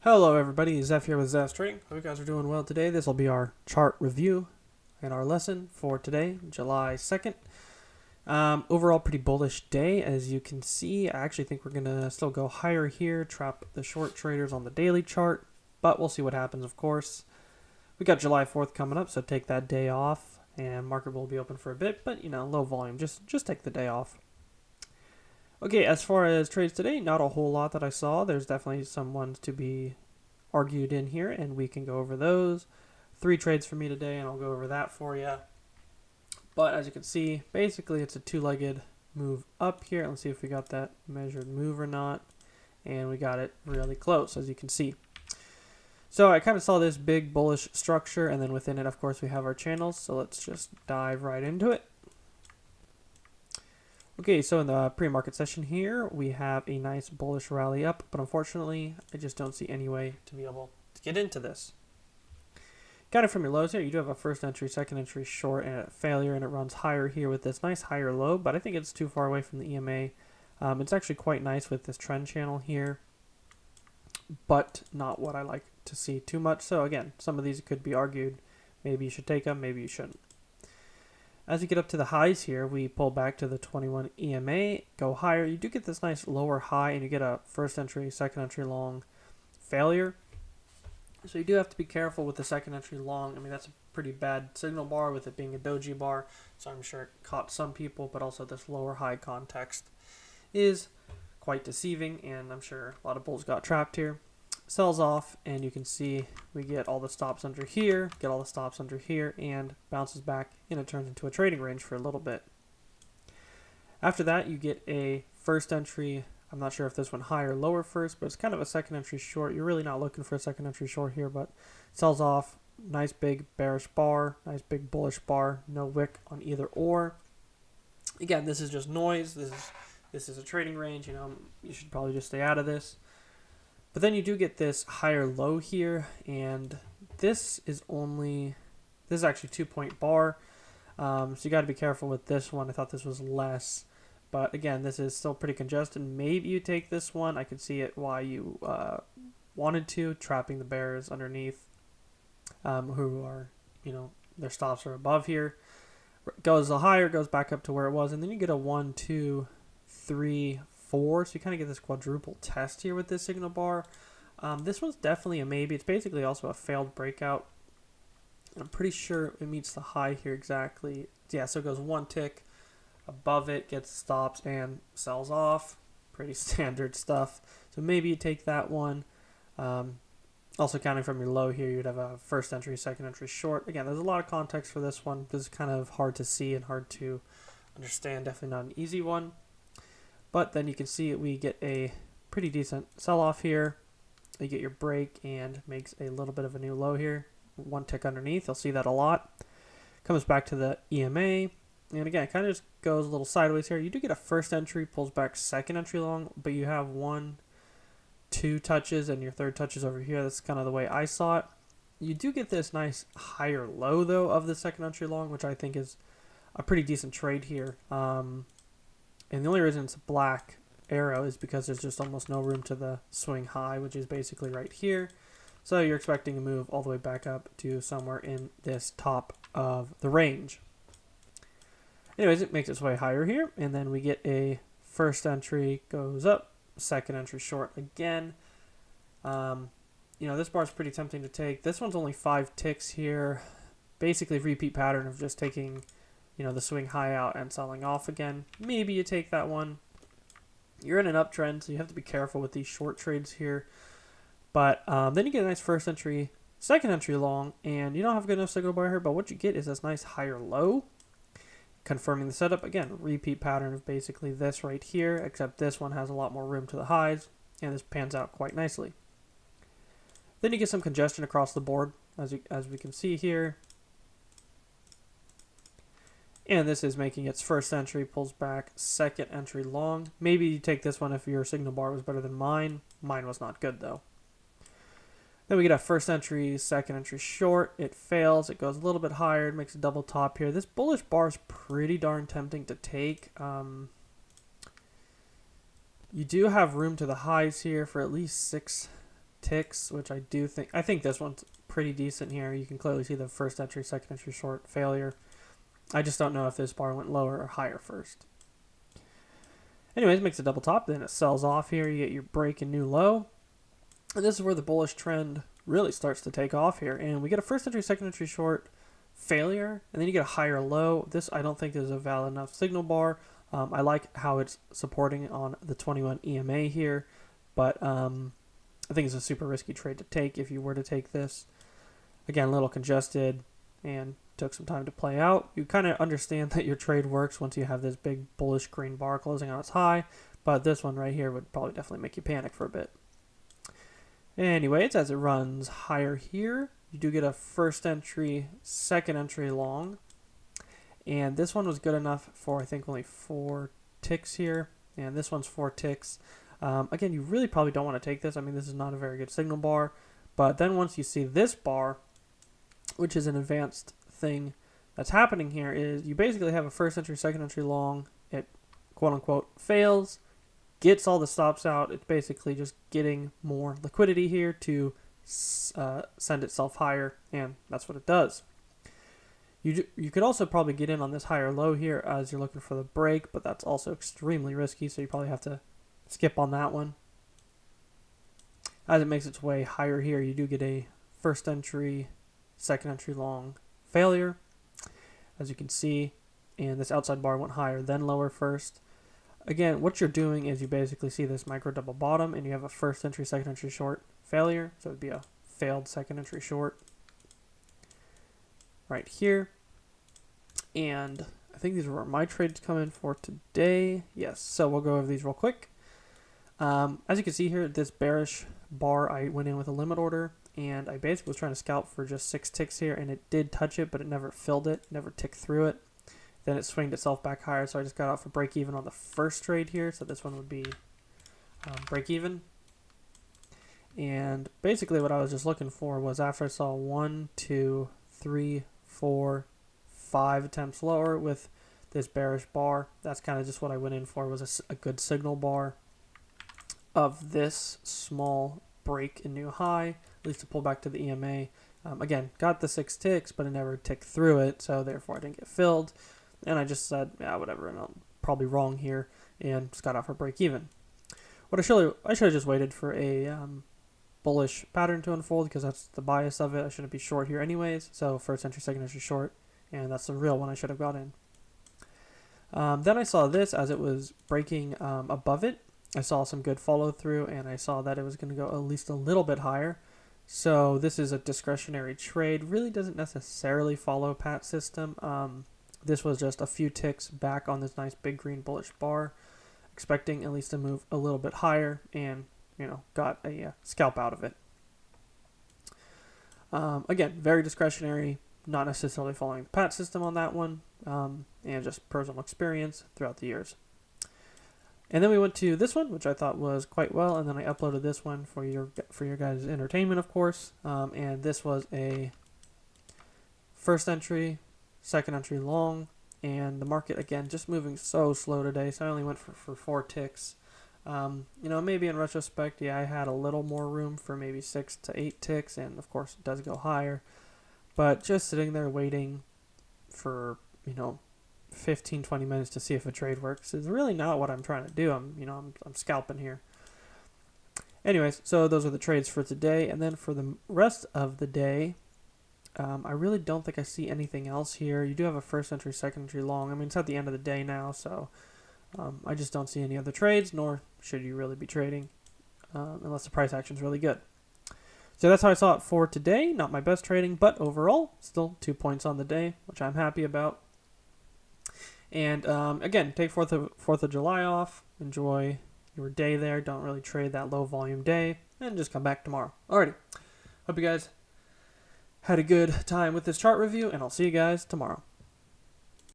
Hello everybody, Zeff here with ZeffsTrading. Hope you guys are doing well today. This will be our chart review and our lesson for today, July 2nd. Overall pretty bullish day, as you can see. I actually think we're going to still go higher here, trap the short traders on the daily chart, but we'll see what happens, of course. We got July 4th coming up, so take that day off, and market will be open for a bit, but low volume, just take the day off. Okay, as far as trades today, not a whole lot that I saw. There's definitely some ones to be argued in here, and we can go over those. 3 trades for me today, and I'll go over that for you. But as you can see, basically it's a two-legged move up here. Let's see if we got that measured move or not. And we got it really close, as you can see. So I kind of saw this big bullish structure, and then within it, of course, we have our channels. So let's just dive right into it. Okay, so in the pre-market session here, we have a nice bullish rally up, but unfortunately, I just don't see any way to be able to get into this. Got it from your lows here. You do have a first entry, second entry short, and a failure, and it runs higher here with this nice higher low, but I think it's too far away from the EMA. It's actually quite nice with this trend channel here, but not what I like to see too much. So again, some of these could be argued. Maybe you should take them, maybe you shouldn't. As you get up to the highs here, we pull back to the 21 EMA, go higher. You do get this nice lower high, and you get a first entry, second entry long failure. So you do have to be careful with the second entry long. I mean, that's a pretty bad signal bar with it being a doji bar, so I'm sure it caught some people, but also this lower high context is quite deceiving, and I'm sure a lot of bulls got trapped here. Sells off, and you can see we get all the stops under here, get all the stops under here, and bounces back, and it turns into a trading range for a little bit. After that, you get a first entry. I'm not sure if this went higher or lower first, but it's kind of a second entry short. You're really not looking for a second entry short here, but sells off. Nice big bearish bar, nice big bullish bar, no wick on either or. Again, this is just noise. This is a trading range. You should probably just stay out of this. But then you do get this higher low here, and this is actually 2-point bar. So you got to be careful with this one. I thought this was less, but again, this is still pretty congested. Maybe you take this one. I could see it why you wanted to, trapping the bears underneath, who are, their stops are above here. Goes higher, goes back up to where it was, and then you get a 1, 2, 3, 4, so you kind of get this quadruple test here with this signal bar. This one's definitely a maybe. It's basically also a failed breakout. I'm pretty sure it meets the high here exactly. Yeah, so it goes 1 tick above it, gets stops, and sells off. Pretty standard stuff. So maybe you take that one. Also counting from your low here, you'd have a first entry, second entry short. Again, there's a lot of context for this one. This is kind of hard to see and hard to understand. Definitely not an easy one. But then you can see we get a pretty decent sell-off here. You get your break and makes a little bit of a new low here. 1 tick underneath. You'll see that a lot. Comes back to the EMA. And again, it kind of just goes a little sideways here. You do get a first entry, pulls back second entry long, but you have 1, 2 touches, and your third touch is over here. That's kind of the way I saw it. You do get this nice higher low, though, of the second entry long, which I think is a pretty decent trade here. And the only reason it's a black arrow is because there's just almost no room to the swing high, which is basically right here. So you're expecting to move all the way back up to somewhere in this top of the range. Anyways, it makes its way higher here, and then we get a first entry, goes up, second entry short again. This bar is pretty tempting to take. This one's only 5 ticks here. Basically, repeat pattern of just taking the swing high out and selling off again. Maybe you take that one. You're in an uptrend, so you have to be careful with these short trades here. But then you get a nice first entry, second entry long, and you don't have a good enough signal bar here, but what you get is this nice higher low, confirming the setup. Again, repeat pattern of basically this right here, except this one has a lot more room to the highs, and this pans out quite nicely. Then you get some congestion across the board, as we can see here. And this is making its first entry, pulls back, second entry long. Maybe you take this one if your signal bar was better than mine. Mine was not good, though. Then we get a first entry, second entry short. It fails. It goes a little bit higher. It makes a double top here. This bullish bar is pretty darn tempting to take. You do have room to the highs here for at least 6 ticks, which I think this one's pretty decent here. You can clearly see the first entry, second entry short failure. I just don't know if this bar went lower or higher first. Anyways, makes a double top, then it sells off here. You get your break and new low. And this is where the bullish trend really starts to take off here. And we get a first entry, second entry short failure, and then you get a higher low. This I don't think is a valid enough signal bar. I like how it's supporting on the 21 EMA here, but I think it's a super risky trade to take if you were to take this. Again, a little congested and took some time to play out. You kind of understand that your trade works once you have this big bullish green bar closing on its high, but this one right here would probably definitely make you panic for a bit. Anyways, as it runs higher here, you do get a first entry, second entry long. And this one was good enough for, I think, only 4 ticks here. And this one's 4 ticks. Again, you really probably don't want to take this. I mean, this is not a very good signal bar. But then once you see this bar, which is an advanced thing that's happening here, is you basically have a first entry, second entry long. It, quote unquote, fails, gets all the stops out. It's basically just getting more liquidity here to send itself higher, and that's what it does. You could also probably get in on this higher low here as you're looking for the break, but that's also extremely risky, so you probably have to skip on that one. As it makes its way higher here, you do get a first entry, second entry long failure, as you can see, and this outside bar went higher, then lower first. Again, what you're doing is you basically see this micro double bottom, and you have a first entry, second entry short failure, so it would be a failed second entry short right here. And I think these are where my trades come in for today. Yes, so we'll go over these real quick. As you can see here, this bearish bar, I went in with a limit order, and I basically was trying to scalp for just 6 ticks here, and it did touch it, but it never filled it, never ticked through it. Then it swinged itself back higher, so I just got out for break even on the first trade here, so this one would be break even. And basically what I was just looking for was after I saw 1, 2, 3, 4, 5 attempts lower with this bearish bar, that's kind of just what I went in for, was a good signal bar of this small break and new high, at least to pull back to the EMA. Again, got the 6 ticks, but it never ticked through it, so therefore I didn't get filled. And I just said, yeah, whatever, and I'm probably wrong here, and just got out for break even. What I should have just waited for a bullish pattern to unfold, because that's the bias of it. I shouldn't be short here anyways, so first entry, second entry short, and that's the real one I should have got in. Then I saw this as it was breaking above it. I saw some good follow through, and I saw that it was going to go at least a little bit higher. So this is a discretionary trade, really doesn't necessarily follow PATS system. This was just a few ticks back on this nice big green bullish bar, expecting at least to move a little bit higher, and got a scalp out of it. Again, very discretionary, not necessarily following the PATS system on that one, and just personal experience throughout the years. And then we went to this one, which I thought was quite well, and then I uploaded this one for your guys' entertainment, of course. And this was a first entry, second entry long, and the market again just moving so slow today. So I only went for 4 ticks. Maybe in retrospect, yeah, I had a little more room for maybe 6 to 8 ticks, and of course it does go higher. But just sitting there waiting for 15-20 minutes to see if a trade works is really not what I'm trying to do. I'm scalping here. Anyways, so those are the trades for today, and then for the rest of the day, I really don't think I see anything else here. You do have a first entry, second entry long. I mean, it's at the end of the day now, so I just don't see any other trades, nor should you really be trading unless the price action is really good. So that's how I saw it for today. Not my best trading, but overall, still 2 points on the day, which I'm happy about. And again, take 4th of July off. Enjoy your day there. Don't really trade that low volume day, and just come back tomorrow. Alrighty. Hope you guys had a good time with this chart review, and I'll see you guys tomorrow.